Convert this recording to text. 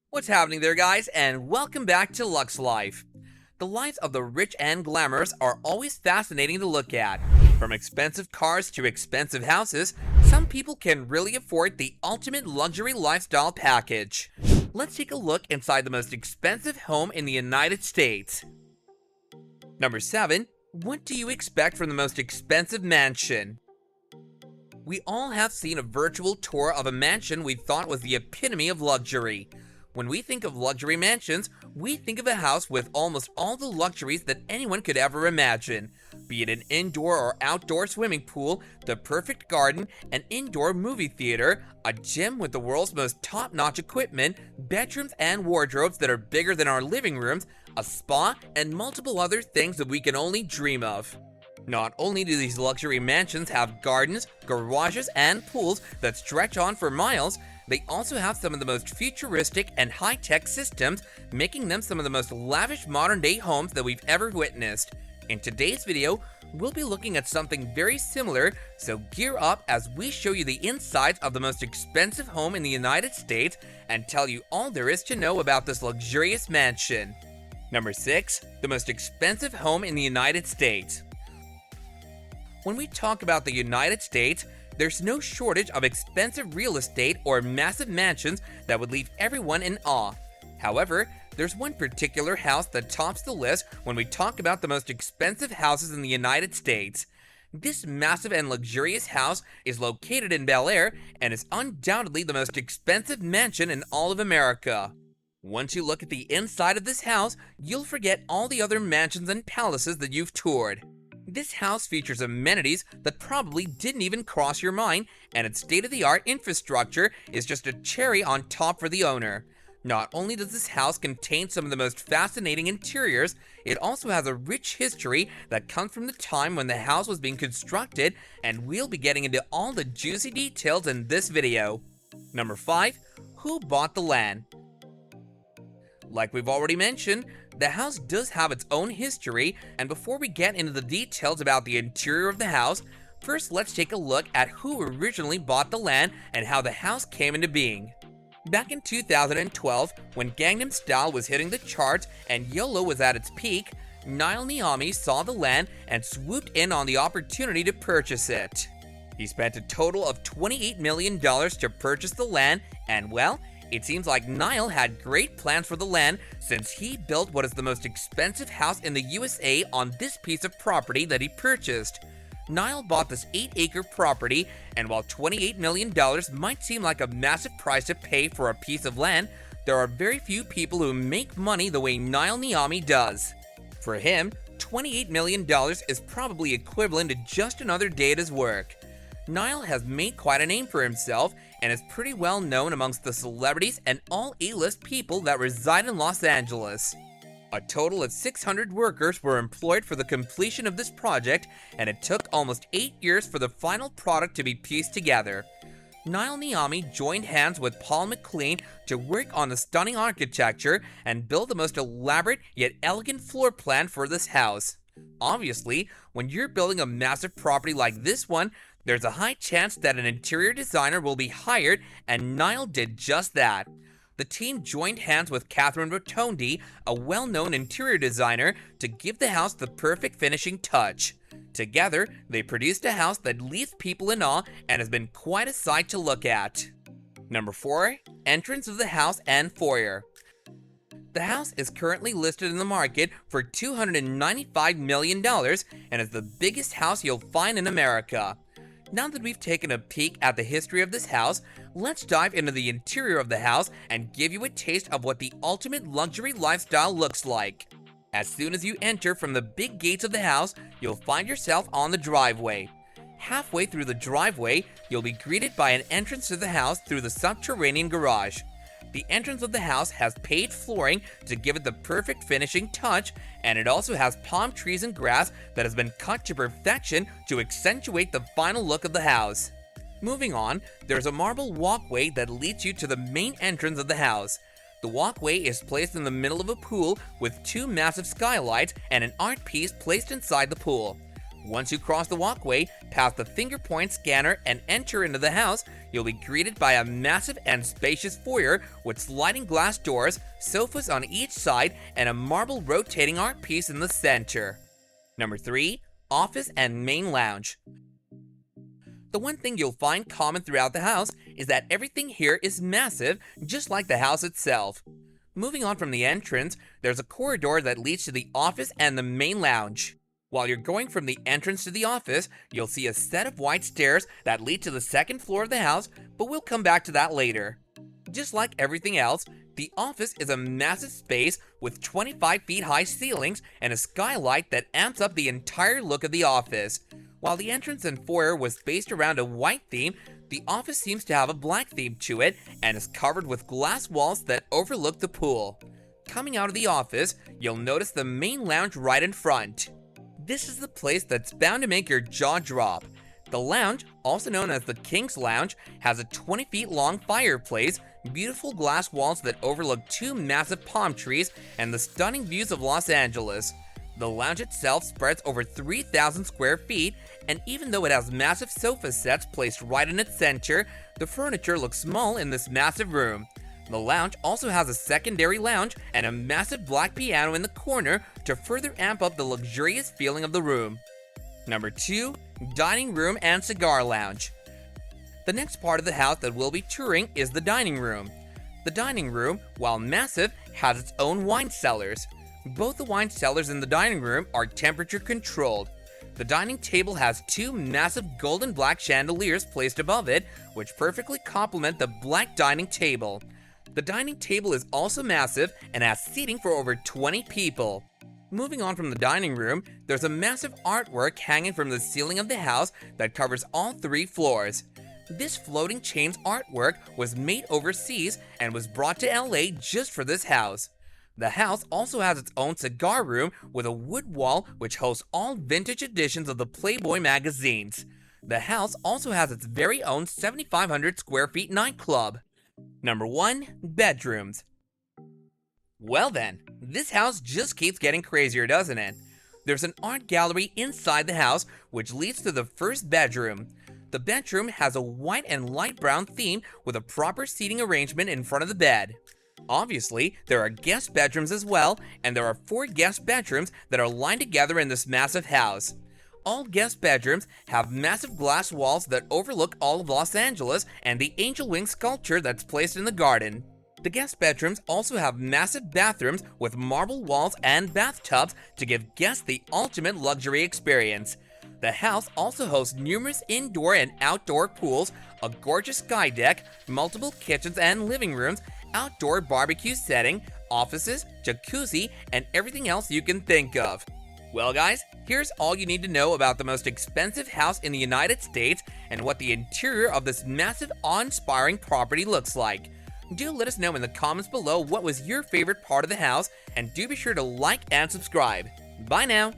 What's happening there, guys, and welcome back to Luxe Life. The lives of the rich and glamorous are always fascinating to look at. From expensive cars to expensive houses, some people can really afford the ultimate luxury lifestyle package. Let's take a look inside the most expensive home in the United States. Number 7. What do you expect from the most expensive mansion? We all have seen a virtual tour of a mansion we thought was the epitome of luxury. When we think of luxury mansions, we think of a house with almost all the luxuries that anyone could ever imagine. Be it an indoor or outdoor swimming pool, the perfect garden, an indoor movie theater, a gym with the world's most top-notch equipment, bedrooms and wardrobes that are bigger than our living rooms, a spa, and multiple other things that we can only dream of. Not only do these luxury mansions have gardens, garages, and pools that stretch on for miles, they also have some of the most futuristic and high-tech systems, making them some of the most lavish modern-day homes that we've ever witnessed. In today's video, we'll be looking at something very similar, so gear up as we show you the insides of the most expensive home in the United States and tell you all there is to know about this luxurious mansion. Number 6. The most expensive home in the United States. When we talk about the United States, there's no shortage of expensive real estate or massive mansions that would leave everyone in awe. However, there's one particular house that tops the list when we talk about the most expensive houses in the United States. This massive and luxurious house is located in Bel Air and is undoubtedly the most expensive mansion in all of America. Once you look at the inside of this house, you'll forget all the other mansions and palaces that you've toured. This house features amenities that probably didn't even cross your mind, and its state-of-the-art infrastructure is just a cherry on top for the owner. Not only does this house contain some of the most fascinating interiors, it also has a rich history that comes from the time when the house was being constructed, and we'll be getting into all the juicy details in this video. Number 5. Who bought the land? Like we've already mentioned, the house does have its own history, and before we get into the details about the interior of the house, first let's take a look at who originally bought the land and how the house came into being. Back in 2012, when Gangnam Style was hitting the charts and YOLO was at its peak, Niall Niami saw the land and swooped in on the opportunity to purchase it. He spent a total of $28 million to purchase the land, and well, it seems like Niall had great plans for the land since he built what is the most expensive house in the USA on this piece of property that he purchased. Niall bought this 8-acre property, and while $28 million might seem like a massive price to pay for a piece of land, there are very few people who make money the way Niall Niami does. For him, $28 million is probably equivalent to just another day at his work. Niall has made quite a name for himself and is pretty well known amongst the celebrities and all A-list people that reside in Los Angeles. A total of 600 workers were employed for the completion of this project, and it took almost 8 years for the final product to be pieced together. Niall Niami joined hands with Paul McLean to work on the stunning architecture and build the most elaborate yet elegant floor plan for this house. Obviously, when you're building a massive property like this one, there's a high chance that an interior designer will be hired, and Niall did just that. The team joined hands with Catherine Rotondi, a well-known interior designer, to give the house the perfect finishing touch. Together, they produced a house that leaves people in awe and has been quite a sight to look at. Number 4. Entrance of the house and foyer. The house is currently listed in the market for $295 million and is the biggest house you'll find in America. Now that we've taken a peek at the history of this house, let's dive into the interior of the house and give you a taste of what the ultimate luxury lifestyle looks like. As soon as you enter from the big gates of the house, you'll find yourself on the driveway. Halfway through the driveway, you'll be greeted by an entrance to the house through the subterranean garage. The entrance of the house has paved flooring to give it the perfect finishing touch, and it also has palm trees and grass that has been cut to perfection to accentuate the final look of the house. Moving on, there's a marble walkway that leads you to the main entrance of the house. The walkway is placed in the middle of a pool with 2 massive skylights and an art piece placed inside the pool. Once you cross the walkway, pass the fingerprint scanner, and enter into the house, you'll be greeted by a massive and spacious foyer with sliding glass doors, sofas on each side, and a marble rotating art piece in the center. Number 3. Office and main lounge. The one thing you'll find common throughout the house is that everything here is massive, just like the house itself. Moving on from the entrance, there's a corridor that leads to the office and the main lounge. While you're going from the entrance to the office, you'll see a set of white stairs that lead to the second floor of the house, but we'll come back to that later. Just like everything else, the office is a massive space with 25 feet high ceilings and a skylight that amps up the entire look of the office. While the entrance and foyer was based around a white theme, the office seems to have a black theme to it and is covered with glass walls that overlook the pool. Coming out of the office, you'll notice the main lounge right in front. This is the place that's bound to make your jaw drop. The lounge, also known as the King's Lounge, has a 20 feet long fireplace, beautiful glass walls that overlook 2 massive palm trees, and the stunning views of Los Angeles. The lounge itself spreads over 3,000 square feet, and even though it has massive sofa sets placed right in its center, the furniture looks small in this massive room. The lounge also has a secondary lounge and a massive black piano in the corner to further amp up the luxurious feeling of the room. Number 2. Dining room and cigar lounge. The next part of the house that we'll be touring is the dining room. The dining room, while massive, has its own wine cellars. Both the wine cellars in the dining room are temperature controlled. The dining table has 2 massive golden black chandeliers placed above it, which perfectly complement the black dining table. The dining table is also massive and has seating for over 20 people. Moving on from the dining room, there's a massive artwork hanging from the ceiling of the house that covers all 3 floors. This floating chains artwork was made overseas and was brought to LA just for this house. The house also has its own cigar room with a wood wall which hosts all vintage editions of the Playboy magazines. The house also has its very own 7,500 square feet nightclub. Number 1. Bedrooms. Well then, this house just keeps getting crazier, doesn't it? There's an art gallery inside the house which leads to the first bedroom. The bedroom has a white and light brown theme with a proper seating arrangement in front of the bed. Obviously, there are guest bedrooms as well, and there are 4 guest bedrooms that are lined together in this massive house. All guest bedrooms have massive glass walls that overlook all of Los Angeles and the angel wing sculpture that's placed in the garden. The guest bedrooms also have massive bathrooms with marble walls and bathtubs to give guests the ultimate luxury experience. The house also hosts numerous indoor and outdoor pools, a gorgeous sky deck, multiple kitchens and living rooms, outdoor barbecue setting, offices, jacuzzi, and everything else you can think of. Well guys, here's all you need to know about the most expensive house in the United States and what the interior of this massive awe-inspiring property looks like. Do let us know in the comments below what was your favorite part of the house, and do be sure to like and subscribe. Bye now!